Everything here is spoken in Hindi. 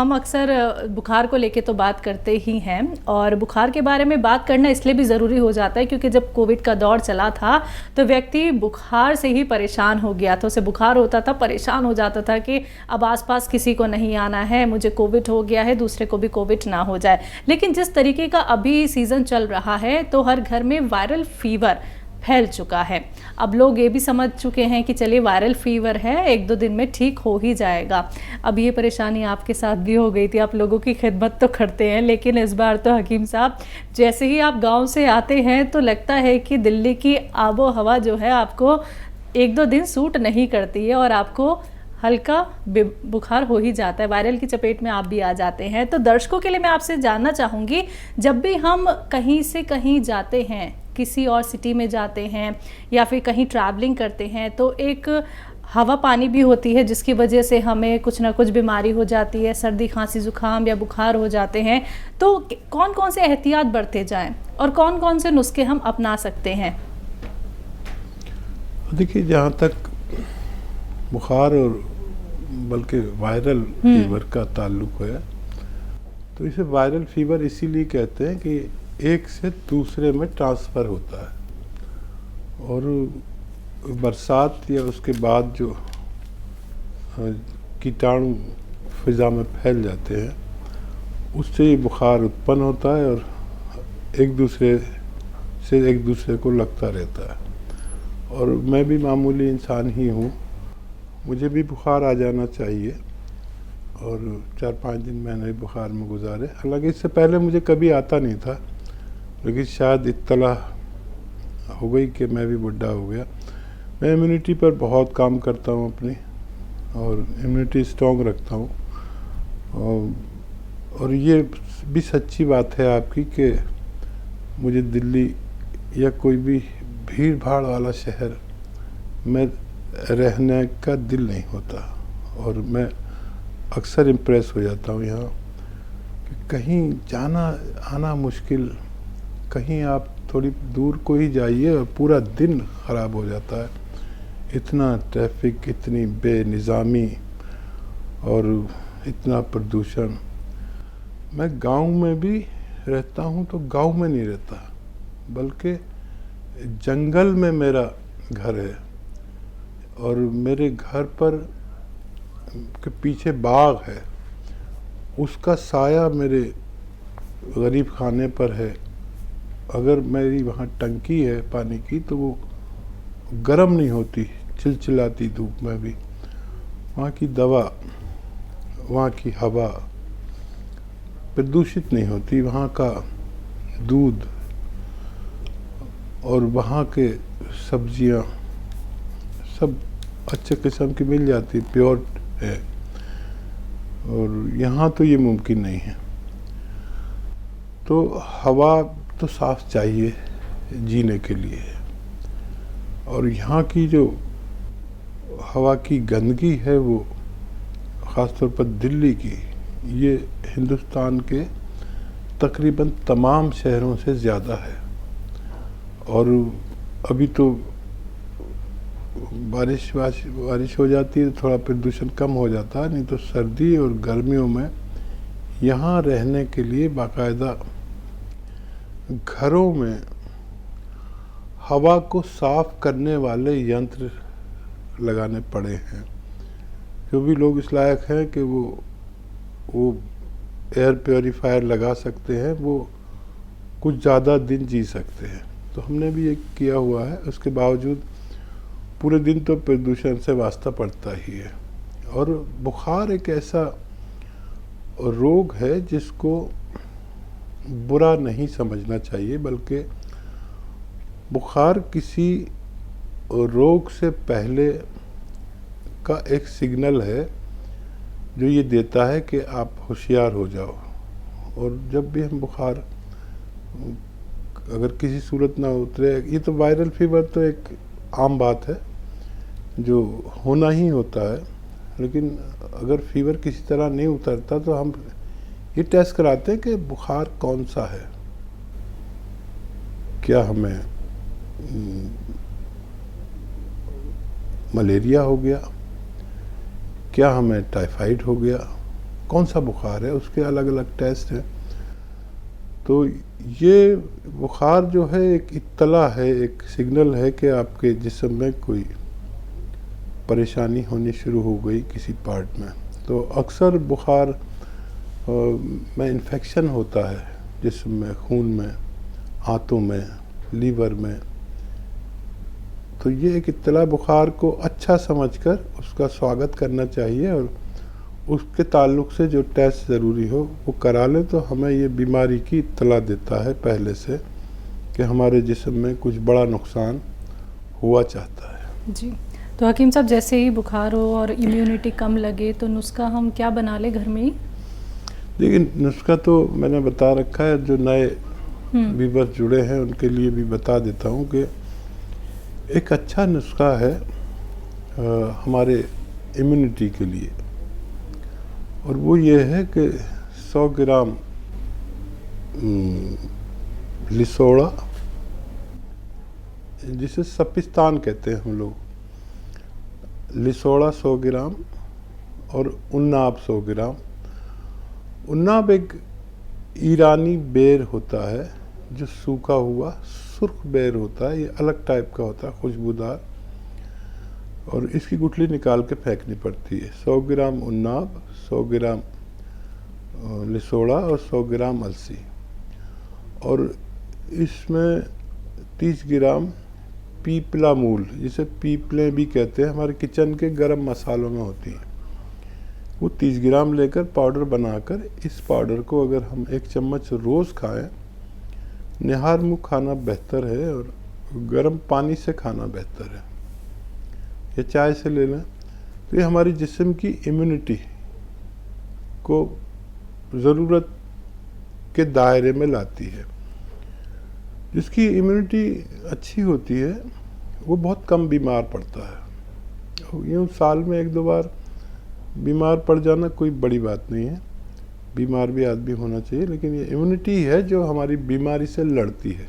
हम अक्सर बुखार को लेके तो बात करते ही हैं, और बुखार के बारे में बात करना इसलिए भी ज़रूरी हो जाता है क्योंकि जब कोविड का दौर चला था तो व्यक्ति बुखार से ही परेशान हो गया था। उसे बुखार होता था, परेशान हो जाता था कि अब आसपास किसी को नहीं आना है, मुझे कोविड हो गया है, दूसरे को भी कोविड ना हो जाए। लेकिन जिस तरीके का अभी सीज़न चल रहा है तो हर घर में वायरल फीवर फैल चुका है। अब लोग ये भी समझ चुके हैं कि चलिए वायरल फीवर है, 1-2 दिन में ठीक हो ही जाएगा। अब ये परेशानी आपके साथ भी हो गई थी, आप लोगों की खिदमत तो करते हैं, लेकिन इस बार तो हकीम साहब जैसे ही आप गांव से आते हैं तो लगता है कि दिल्ली की आबो हवा जो है आपको 1-2 दिन सूट नहीं करती है और आपको हल्का बुखार हो ही जाता है, वायरल की चपेट में आप भी आ जाते हैं। तो दर्शकों के लिए मैं आपसे जानना चाहूँगी, जब भी हम कहीं से कहीं जाते हैं, किसी और सिटी में जाते हैं या फिर कहीं ट्रैवलिंग करते हैं, तो एक हवा पानी भी होती है जिसकी वजह से हमें कुछ ना कुछ बीमारी हो जाती है, सर्दी खांसी जुकाम या बुखार हो जाते हैं। तो कौन कौन से एहतियात बरते जाएं और कौन कौन से नुस्खे हम अपना सकते हैं? देखिए, जहाँ तक बुखार और बल्कि वायरल फीवर का ताल्लुक है, तो इसे वायरल फीवर इसीलिए कहते हैं कि एक से दूसरे में ट्रांसफ़र होता है। और बरसात या उसके बाद जो कीटाणु फिज़ा में फैल जाते हैं, उससे ये बुखार उत्पन्न होता है और एक दूसरे से एक दूसरे को लगता रहता है। और मैं भी मामूली इंसान ही हूँ, मुझे भी बुखार आ जाना चाहिए, और 4-5 दिन मैंने बुखार में गुजारे। हालांकि इससे पहले मुझे कभी आता नहीं था, लेकिन शायद इत्तला हो गई कि मैं भी बुढ़ा हो गया। मैं इम्यूनिटी पर बहुत काम करता हूँ अपनी, और इम्यूनिटी स्ट्रॉन्ग रखता हूँ। और ये भी सच्ची बात है आपकी कि मुझे दिल्ली या कोई भी भीड़ भाड़ वाला शहर में रहने का दिल नहीं होता, और मैं अक्सर इम्प्रेस हो जाता हूँ यहाँ कि कहीं जाना आना मुश्किल, कहीं आप थोड़ी दूर को ही जाइए और पूरा दिन ख़राब हो जाता है। इतना ट्रैफिक, इतनी बेनिज़ामी और इतना प्रदूषण। मैं गांव में भी रहता हूँ तो गांव में नहीं रहता, बल्कि जंगल में मेरा घर है, और मेरे घर पर के पीछे बाग है, उसका साया मेरे गरीब खाने पर है। अगर मेरी वहाँ टंकी है पानी की तो वो गर्म नहीं होती, चिलचिलाती धूप में भी। वहाँ की दवा, वहाँ की हवा प्रदूषित नहीं होती, वहाँ का दूध और वहाँ के सब्जियाँ सब अच्छे किस्म की मिल जाती, प्योर है। और यहाँ तो ये मुमकिन नहीं है। तो हवा तो साफ चाहिए जीने के लिए, और यहाँ की जो हवा की गंदगी है वो ख़ासतौर पर दिल्ली की, ये हिंदुस्तान के तकरीबन तमाम शहरों से ज़्यादा है। और अभी तो बारिश हो जाती है तो थोड़ा प्रदूषण कम हो जाता है, नहीं तो सर्दी और गर्मियों में यहाँ रहने के लिए बाकायदा घरों में हवा को साफ करने वाले यंत्र लगाने पड़े हैं, क्योंकि लोग इस लायक हैं कि वो एयर प्योरीफायर लगा सकते हैं, वो कुछ ज़्यादा दिन जी सकते हैं। तो हमने भी ये किया हुआ है। उसके बावजूद पूरे दिन तो प्रदूषण से वास्ता पड़ता ही है। और बुखार एक ऐसा रोग है जिसको बुरा नहीं समझना चाहिए, बल्कि बुखार किसी रोग से पहले का एक सिग्नल है जो ये देता है कि आप होशियार हो जाओ। और जब भी हम बुखार अगर किसी सूरत ना उतरे, ये तो वायरल फीवर तो एक आम बात है जो होना ही होता है, लेकिन अगर फीवर किसी तरह नहीं उतरता तो हम ये टेस्ट कराते हैं कि बुखार कौन सा है। क्या हमें मलेरिया हो गया, क्या हमें टाइफाइड हो गया, कौन सा बुखार है, उसके अलग अलग टेस्ट हैं। तो ये बुखार जो है एक इत्तला है, एक सिग्नल है कि आपके जिस्म में कोई परेशानी होनी शुरू हो गई किसी पार्ट में। तो अक्सर बुखार में इन्फेक्शन होता है जिस्म में, खून में, आंतों में, लीवर में। तो ये एक इत्तला बुखार को अच्छा समझकर उसका स्वागत करना चाहिए और उसके ताल्लुक से जो टेस्ट ज़रूरी हो वो करा लें, तो हमें ये बीमारी की इत्तला देता है पहले से कि हमारे जिस्म में कुछ बड़ा नुकसान हुआ चाहता है। जी, तो हकीम साहब जैसे ही बुखार हो और इम्यूनिटी कम लगे तो नुस्खा हम क्या बना लें घर में ही? लेकिन नुस्खा तो मैंने बता रखा है, जो नए व्यूअर्स जुड़े हैं उनके लिए भी बता देता हूँ कि एक अच्छा नुस्खा है हमारे इम्यूनिटी के लिए, और वो ये है कि 100 ग्राम लिसोड़ा, जिसे सपिस्तान कहते हैं हम लोग, लिसोड़ा 100 ग्राम और उन्नाब 100 ग्राम। उन्नाब एक ईरानी बेर होता है जो सूखा हुआ सुर्ख बेर होता है, ये अलग टाइप का होता है, खुशबूदार, और इसकी गुठली निकाल के फेंकनी पड़ती है। 100 ग्राम उन्नाब, 100 ग्राम लिसोड़ा और 100 ग्राम अलसी, और इसमें 30 ग्राम पीपला मूल, जिसे पीपलें भी कहते हैं, हमारे किचन के गरम मसालों में होती हैं, वो 30 ग्राम लेकर पाउडर बनाकर, इस पाउडर को अगर हम 1 चम्मच रोज़ खाएं, निहार मुँह खाना बेहतर है और गर्म पानी से खाना बेहतर है, या चाय से ले लें, तो ये हमारी जिस्म की इम्यूनिटी को ज़रूरत के दायरे में लाती है। जिसकी इम्यूनिटी अच्छी होती है वो बहुत कम बीमार पड़ता है। यूँ साल में 1-2 बार बीमार पड़ जाना कोई बड़ी बात नहीं है, बीमार भी आदमी होना चाहिए, लेकिन ये इम्यूनिटी है जो हमारी बीमारी से लड़ती है।